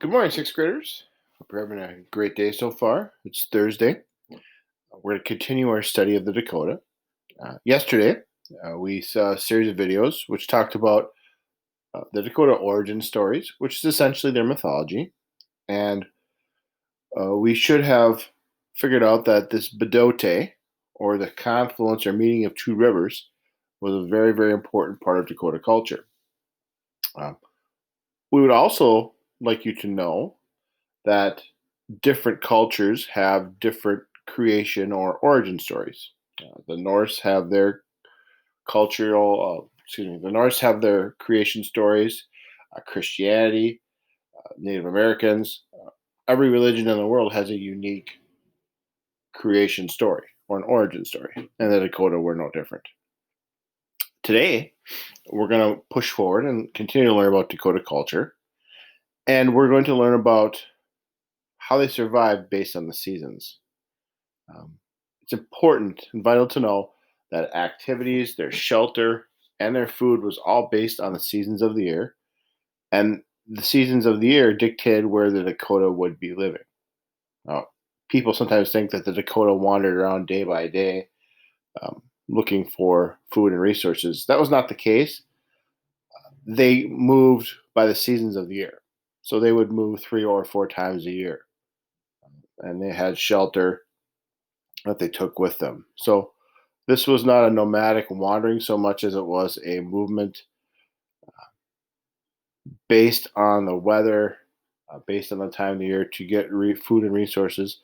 Good morning, sixth graders. Hope you're having a great day so far. It's Thursday. We're going to continue our study of the Dakota. Yesterday, we saw a series of videos which talked about the Dakota origin stories, which is essentially their mythology. And we should have figured out that this Bedote, or the confluence or meeting of two rivers, was a very, very important part of Dakota culture. Um, we would also like you to know that different cultures have different creation or origin stories. The Norse have their the Norse have their creation stories. Christianity, Native Americans, every religion in the world has a unique creation story or an origin story, and the Dakota were no different. Today, we're going to push forward and continue to learn about Dakota culture, and we're going to learn about how they survive based on the seasons. Um, it's important and vital to know that activities, their shelter, and their food was all based on the seasons of the year, and the seasons of the year dictated where the Dakota would be living. Now, people sometimes think that the Dakota wandered around day by day looking for food and resources. That was not the case. They moved by the seasons of the year. So they would move 3 or 4 times a year, and they had shelter that they took with them. So this was not a nomadic wandering so much as it was a movement based on the weather, based on the time of the year to get food and resources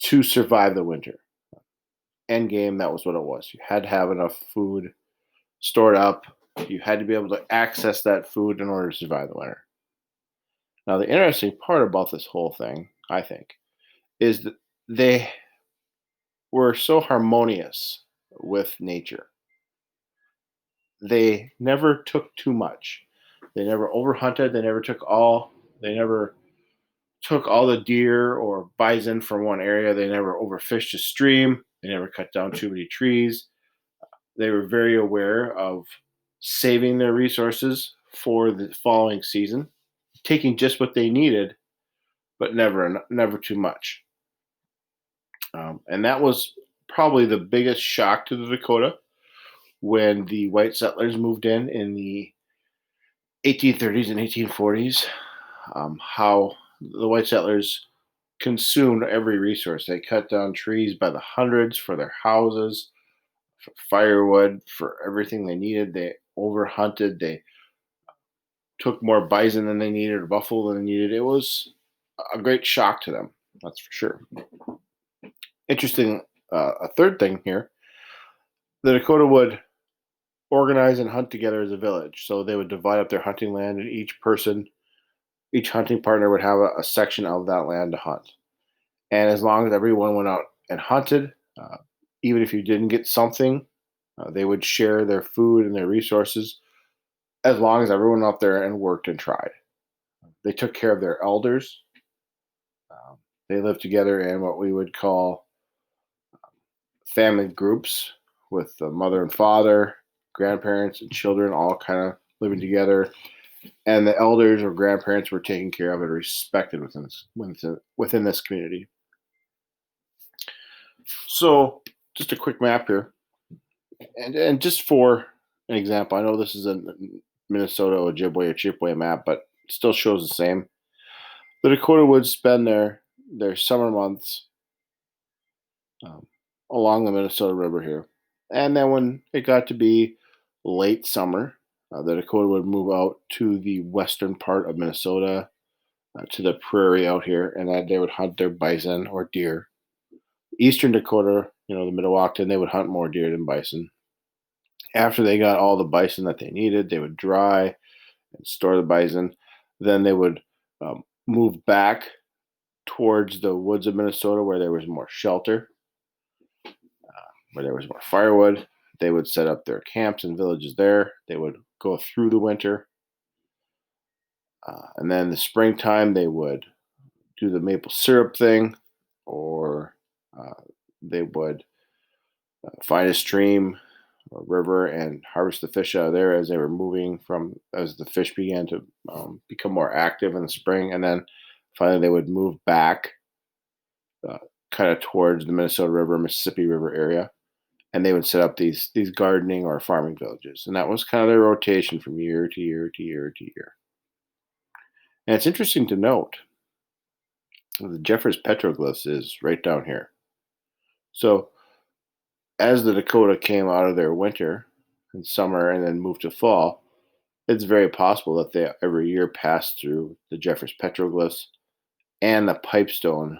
to survive the winter. End game, that was what it was. You had to have enough food stored up. You had to be able to access that food in order to survive the winter. Now, the interesting part about this whole thing, I think, is that they were so harmonious with nature. They never took too much. They never overhunted. They never took all the deer or bison from one area. They never overfished a stream. They never cut down too many trees. They were very aware of saving their resources for the following season, taking just what they needed, but never too much. And that was probably the biggest shock to the Dakota when the white settlers moved in the 1830s and 1840s. How the white settlers consumed every resource. They cut down trees by the hundreds for their houses, for firewood, for everything they needed. They overhunted. They took more bison than they needed, or buffalo than they needed. It was a great shock to them, that's for sure. Interesting, a third thing here, the Dakota would organize and hunt together as a village. So they would divide up their hunting land, and each hunting partner would have a section of that land to hunt. And as long as everyone went out and hunted, uh, even if you didn't get something, they would share their food and their resources as long as everyone went out there and worked and tried. They took care of their elders. They lived together in what we would call family groups with the mother and father, grandparents, and children all kind of living together. And the elders or grandparents were taken care of and respected within this community. So, just a quick map here, and just for an example, I know this is a Minnesota Ojibwe or Chippewa map, but it still shows the same. The Dakota would spend their summer months um, along the Minnesota River here, and then when it got to be late summer, the Dakota would move out to the western part of Minnesota, to the prairie out here, and that they would hunt their bison or deer. Eastern Dakota, the Mdewakanton, they would hunt more deer than bison. After they got all the bison that they needed, they would dry and store the bison. Then they would move back towards the woods of Minnesota where there was more shelter, where there was more firewood. They would set up their camps and villages there. They would go through the winter. And then the springtime, they would do the maple syrup thing, or they would find a stream river and harvest the fish out of there as they were moving as the fish began to become more active in the spring. And then finally they would move back uh, kind of towards the Minnesota River, Mississippi River area. And they would set up these gardening or farming villages. And that was kind of their rotation from year to year to year to year. And it's interesting to note the Jeffers petroglyphs is right down here. So as the Dakota came out of their winter and summer and then moved to fall, it's very possible that they every year passed through the Jeffers petroglyphs and the Pipestone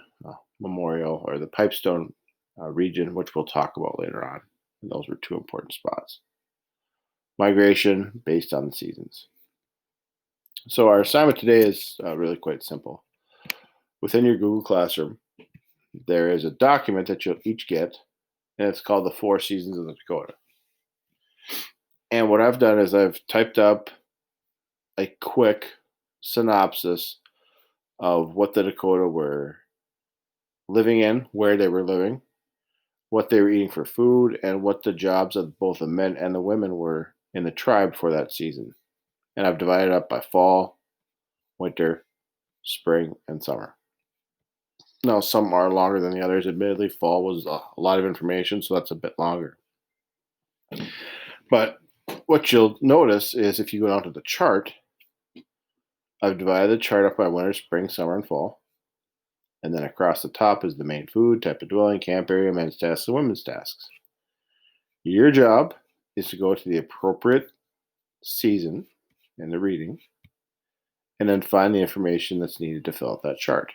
Memorial or the Pipestone region, which we'll talk about later on. And those were two important spots. Migration based on the seasons. So our assignment today is really quite simple. Within your Google Classroom, there is a document that you'll each get, and it's called The Four Seasons of the Dakota. And what I've done is I've typed up a quick synopsis of what the Dakota were living in, where they were living, what they were eating for food, and what the jobs of both the men and the women were in the tribe for that season. And I've divided up by fall, winter, spring, and summer. Now, some are longer than the others. Admittedly, fall was a lot of information, so that's a bit longer. But what you'll notice is if you go down to the chart, I've divided the chart up by winter, spring, summer, and fall. And then across the top is the main food, type of dwelling, camp area, men's tasks, and women's tasks. Your job is to go to the appropriate season in the reading and then find the information that's needed to fill out that chart.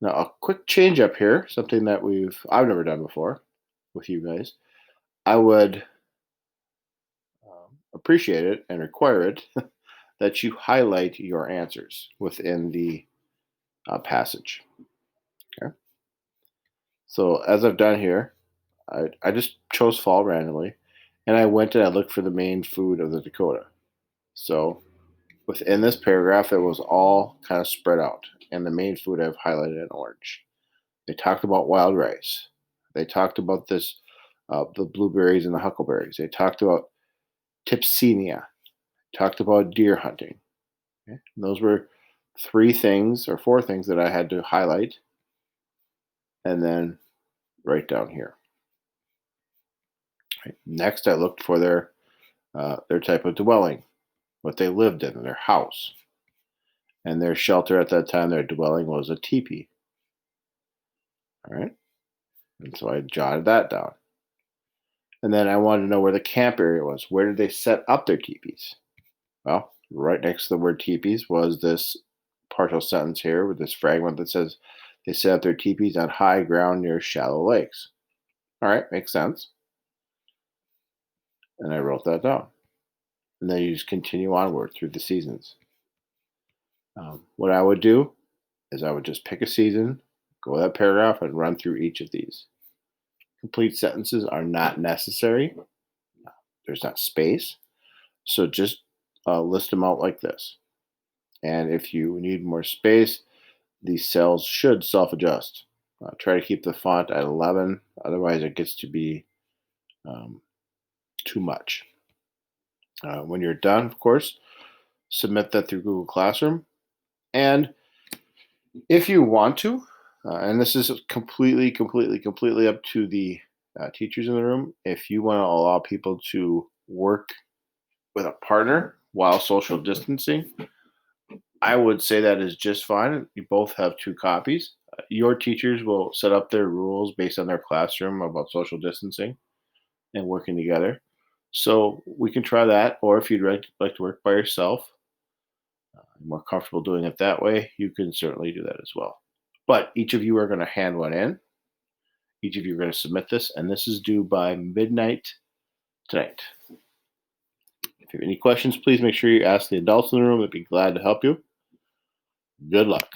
Now, a quick change up here, something that I've never done before with you guys. I would appreciate it and require it that you highlight your answers within the passage. Okay. So as I've done here, I just chose fall randomly, and I went and I looked for the main food of the Dakota. So within this paragraph, it was all kind of spread out, and the main food I've highlighted in orange. They talked about wild rice. They talked about the blueberries and the huckleberries. They talked about Tipsenia. Talked about deer hunting. Okay? And those were 3 things or 4 things that I had to highlight and then write down here. Right. Next, I looked for their type of dwelling, what they lived in, their house. And their shelter at that time, their dwelling was a teepee. All right. And so I jotted that down. And then I wanted to know where the camp area was. Where did they set up their teepees? Well, right next to the word teepees was this partial sentence here with this fragment that says they set up their teepees on high ground near shallow lakes. All right, makes sense. And I wrote that down. And then you just continue onward through the seasons. What I would do is I would just pick a season, go that paragraph, and run through each of these. Complete sentences are not necessary. There's not space. So just list them out like this. And if you need more space, these cells should self-adjust. Try to keep the font at 11, otherwise it gets to be too much. When you're done, of course, submit that through Google Classroom. And if you want to, and this is completely up to the teachers in the room, if you want to allow people to work with a partner while social distancing, I would say that is just fine. You both have 2 copies. Your teachers will set up their rules based on their classroom about social distancing and working together. So we can try that. Or if you'd like to work by yourself, more comfortable doing it that way, you can certainly do that as well. But each of you are going to hand one in. Each of you are going to submit this, and this is due by midnight tonight. If you have any questions, please make sure you ask the adults in the room. They'd be glad to help you. Good luck.